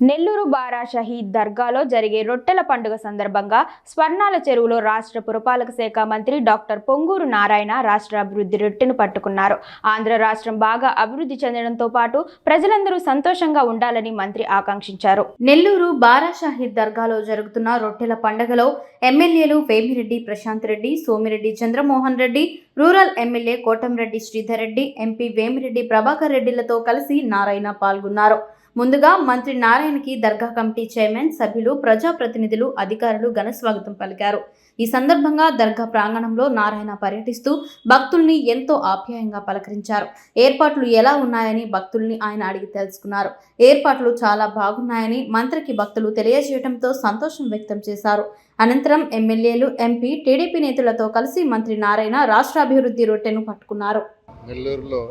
నెల్లూరు బారా షహీద్ దర్గాలో జరిగే రొట్టెల పండుగ సందర్భంగా స్వర్ణాల చెరువులో రాష్ట్ర పురపాలక శాఖ మంత్రి డాక్టర్ పొంగూరు నారాయణ రాష్ట్ర అభివృద్ధి రొట్టెను పట్టుకున్నారు. ఆంధ్ర రాష్ట్రం బాగా అభివృద్ధి చెందడంతో పాటు ప్రజలందరూ సంతోషంగా ఉండాలని మంత్రి ఆకాంక్షించారు. నెల్లూరు బారా షహీద్ దర్గాలో జరుగుతున్న రొట్టెల పండుగలో ఎమ్మెల్యేలు Vemireddy Prashanth Reddy, Somireddy Chandramohan Reddy, rural MLA Kotamreddy Sridhar Reddy, MP Vemireddy Prabhakar రెడ్డిలతో కలిసి నారాయణ పాల్గొన్నారు. ముందుగా మంత్రి నారాయణకి దర్గా కమిటీ చైర్మన్, సభ్యులు, ప్రజాప్రతినిధులు, అధికారులు ఘన స్వాగతం పలికారు. ఈ సందర్భంగా దర్గా ప్రాంగణంలో నారాయణ పర్యటిస్తూ భక్తుల్ని ఎంతో ఆప్యాయంగా పలకరించారు. ఏర్పాట్లు ఎలా ఉన్నాయని భక్తుల్ని ఆయన అడిగి తెలుసుకున్నారు. ఏర్పాట్లు చాలా బాగున్నాయని మంత్రికి భక్తులు తెలియజేయడంతో సంతోషం వ్యక్తం చేశారు. అనంతరం ఎమ్మెల్యేలు, ఎంపీ, టీడీపీ నేతలతో కలిసి మంత్రి నారాయణ రాష్ట్ర అభివృద్ధి రొట్టెను పట్టుకున్నారు. నెల్లూరులో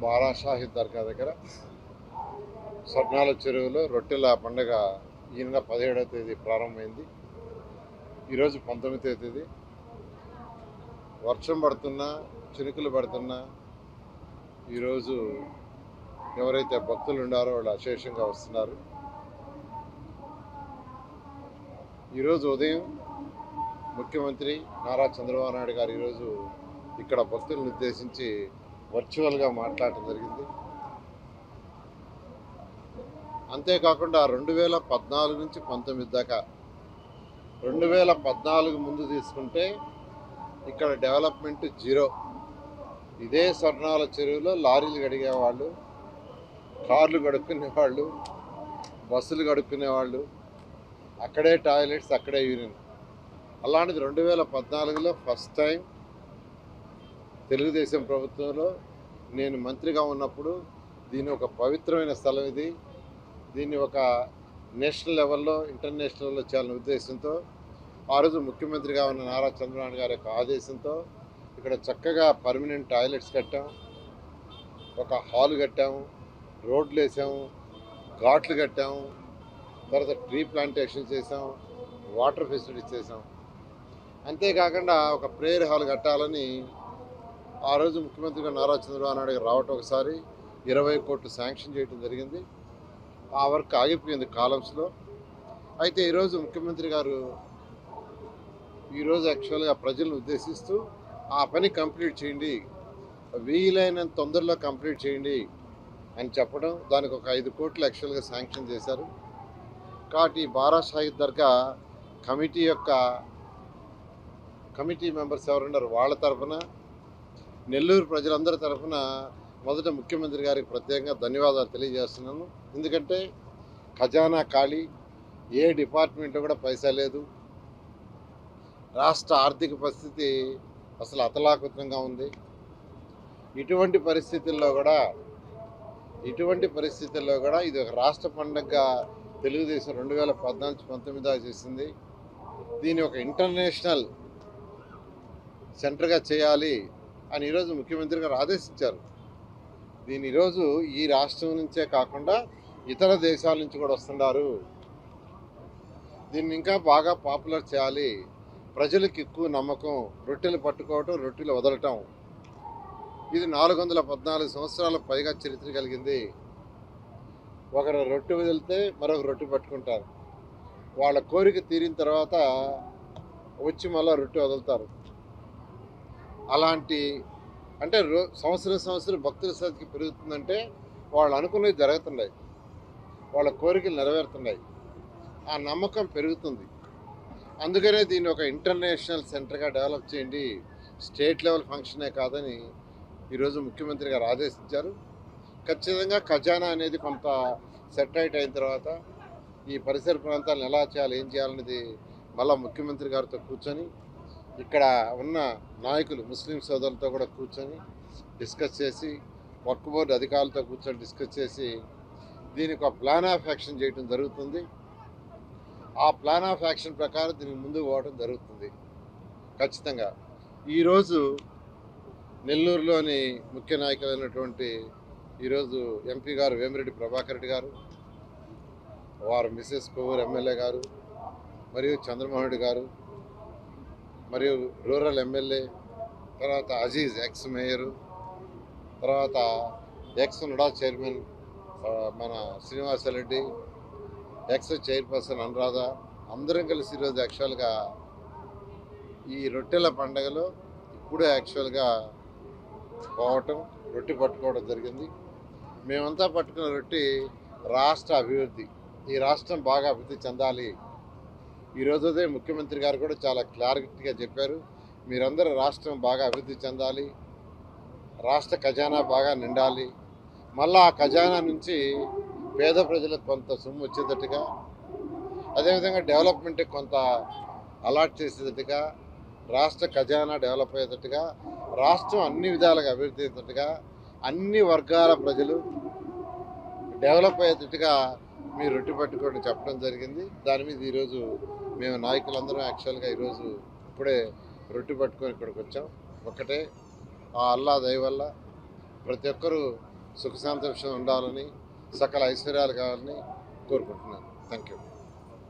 బారా షాహీద్ దర్గా దగ్గర స్వర్ణాల చెరువులో రొట్టెల పండుగ ఈ నెల 17వ తేదీ ప్రారంభమైంది. ఈరోజు 19వ తేదీ. వర్షం పడుతున్నా, చినుకులు పడుతున్నా ఈరోజు ఎవరైతే భక్తులు ఉన్నారో వాళ్ళు అశేషంగా వస్తున్నారు. ఈరోజు ఉదయం ముఖ్యమంత్రి నారా చంద్రబాబు నాయుడు గారు ఈరోజు ఇక్కడ భక్తులను ఉద్దేశించి వర్చువల్గా మాట్లాడటం జరిగింది. అంతేకాకుండా 2014 నుంచి 19 దాకా 2014 ముందు తీసుకుంటే ఇక్కడ డెవలప్మెంట్ జీరో. ఇదే స్వర్ణాల చెరువులో లారీలు కడిగేవాళ్ళు, కార్లు కడుక్కునేవాళ్ళు, బస్సులు కడుక్కునేవాళ్ళు, అక్కడే టాయిలెట్స్, అక్కడే యూరిన్. అలాంటిది 2014లో ఫస్ట్ టైం తెలుగుదేశం ప్రభుత్వంలో నేను మంత్రిగా ఉన్నప్పుడు దీని ఒక పవిత్రమైన స్థలం ఇది, దీన్ని ఒక నేషనల్ లెవెల్లో, ఇంటర్నేషనల్ లెవెల్లో చేయాలనే ఉద్దేశంతో ఆ రోజు ముఖ్యమంత్రిగా ఉన్న నారా చంద్రబాబు గారి యొక్క ఆదేశంతో ఇక్కడ చక్కగా పర్మనెంట్ టాయిలెట్స్ కట్టాం, ఒక హాల్ కట్టాము, రోడ్లు వేసాము, ఘాట్లు కట్టాము, తర్వాత ట్రీ ప్లాంటేషన్ చేసాం, వాటర్ ఫెసిలిటీస్ చేసాం. అంతేకాకుండా ఒక ప్రేయర్ హాల్ కట్టాలని ఆ రోజు ముఖ్యమంత్రిగా నారా చంద్రబాబు నాయుడు గారు రావటం, ఒకసారి 20 కోట్లు శాంక్షన్ చేయడం జరిగింది. ఆ వర్క్ ఆగిపోయింది కాలమ్స్లో. అయితే ఈరోజు ముఖ్యమంత్రి గారు ఈరోజు యాక్చువల్గా ప్రజలను ఉద్దేశిస్తూ ఆ పని కంప్లీట్ చేయండి, వీలైనంత తొందరలో కంప్లీట్ చేయండి అని చెప్పడం, దానికి ఒక 5 కోట్లు యాక్చువల్గా శాంక్షన్ చేశారు. కాబట్టి బారా షాహీద్ దర్గా కమిటీ మెంబర్స్ ఎవరున్నారు వాళ్ళ తరఫున, నెల్లూరు ప్రజలందరి తరఫున మొదట ముఖ్యమంత్రి గారికి ప్రత్యేకంగా ధన్యవాదాలు తెలియజేస్తున్నాను. ఎందుకంటే ఖజానా ఖాళీ, ఏ డిపార్ట్మెంట్లో కూడా పైసా లేదు, రాష్ట్ర ఆర్థిక పరిస్థితి అసలు అతలాకుతంగా ఉంది. ఇటువంటి పరిస్థితుల్లో కూడా ఇది ఒక రాష్ట్ర పండుగగా తెలుగుదేశం 2014-19 దాకా చేసింది. దీన్ని ఒక ఇంటర్నేషనల్ సెంటర్గా చేయాలి అని ఈరోజు ముఖ్యమంత్రి గారు ఆదేశించారు. దీని ఈరోజు ఈ రాష్ట్రం నుంచే కాకుండా ఇతర దేశాల నుంచి కూడా వస్తున్నారు. దీన్ని ఇంకా బాగా పాపులర్ చేయాలి, ప్రజలకు ఎక్కువ నమ్మకం, రొట్టెలు పట్టుకోవటం, రొట్టెలు వదలటం. ఇది 414 సంవత్సరాల పైగా చరిత్ర కలిగింది. ఒకరు రొట్టె వదిలితే మరొక రొట్టె పట్టుకుంటారు. వాళ్ళ కోరిక తీరిన తర్వాత వచ్చి మళ్ళీ రొట్టె వదులుతారు. అలాంటి అంటే సంవత్సరం భక్తుల సంఖ్య పెరుగుతుందంటే వాళ్ళు అనుకున్నవి జరుగుతున్నాయి, వాళ్ళ కోరికలు నెరవేరుతున్నాయి, ఆ నమ్మకం పెరుగుతుంది. అందుకనే దీన్ని ఒక ఇంటర్నేషనల్ సెంటర్గా డెవలప్ చేయండి, స్టేట్ లెవెల్ ఫంక్షనే కాదని ఈరోజు ముఖ్యమంత్రి గారు ఆదేశించారు. ఖచ్చితంగా ఖజానా అనేది కొంత సెటరైట్ అయిన తర్వాత ఈ పరిసర ప్రాంతాలను ఎలా చేయాలి, ఏం చేయాలనేది మళ్ళీ ముఖ్యమంత్రి గారితో కూర్చొని, ఇక్కడ ఉన్న నాయకులు ముస్లిం సోదరులతో కూడా కూర్చొని డిస్కస్ చేసి, వర్క్ బోర్డు అధికారులతో కూర్చొని డిస్కస్ చేసి దీనికి ఒక ప్లాన్ ఆఫ్ యాక్షన్ చేయడం జరుగుతుంది. ఆ ప్లాన్ ఆఫ్ యాక్షన్ ప్రకారం దీనికి ముందుకు పోవడం జరుగుతుంది. ఖచ్చితంగా ఈరోజు నెల్లూరులోని ముఖ్య నాయకులైనటువంటి ఈరోజు ఎంపీ గారు వేమిరెడ్డి ప్రభాకర్ రెడ్డి గారు, వారు మిసెస్ కొవ్వూరు ఎమ్మెల్యే గారు, మరియు చంద్రమోహన్ రెడ్డి గారు, మరియు రూరల్ ఎమ్మెల్యే, తర్వాత అజీజ్ ఎక్స్ మేయరు, తర్వాత ఎక్స్ నుడా చైర్మన్ మన శ్రీనివాసరెడ్డి, ఎక్సైజ్ చైర్పర్సన్ అనురాధ అందరం కలిసి ఈరోజు యాక్చువల్గా ఈ రొట్టెల పండగలో ఇప్పుడే యాక్చువల్గా పోవటం రొట్టె పట్టుకోవడం జరిగింది. మేమంతా పట్టుకున్న రొట్టె రాష్ట్ర అభివృద్ధి, ఈ రాష్ట్రం బాగా అభివృద్ధి చెందాలి. ఈరోజుదే ముఖ్యమంత్రి గారు కూడా చాలా క్లారిటీగా చెప్పారు, మీరందరూ రాష్ట్రం బాగా అభివృద్ధి చెందాలి, రాష్ట్ర ఖజానా బాగా నిండాలి, మళ్ళీ ఆ ఖజానా నుంచి పేద ప్రజలకు కొంత సొమ్ము వచ్చేటట్టుగా, అదేవిధంగా డెవలప్మెంట్కి కొంత అలాట్ చేసేటట్టుగా, రాష్ట్ర ఖజానా డెవలప్ అయ్యేటట్టుగా, రాష్ట్రం అన్ని విధాలుగా అభివృద్ధి అయ్యేటట్టుగా, అన్ని వర్గాల ప్రజలు డెవలప్ అయ్యేటట్టుగా మీరు రొట్టె పట్టుకోవడం చెప్పడం జరిగింది. దాని మీద ఈరోజు మేము నాయకులందరం యాక్చువల్గా ఈరోజు ఇప్పుడే రొట్టె పట్టుకొని ఇక్కడికి వచ్చాం. ఒకటే ఆ అల్లా దయ వల్ల ప్రతి ఒక్కరూ సుఖ సంతోషం ఉండాలని, సకల ఐశ్వర్యాలు కావాలని కోరుకుంటున్నాను. Thank you.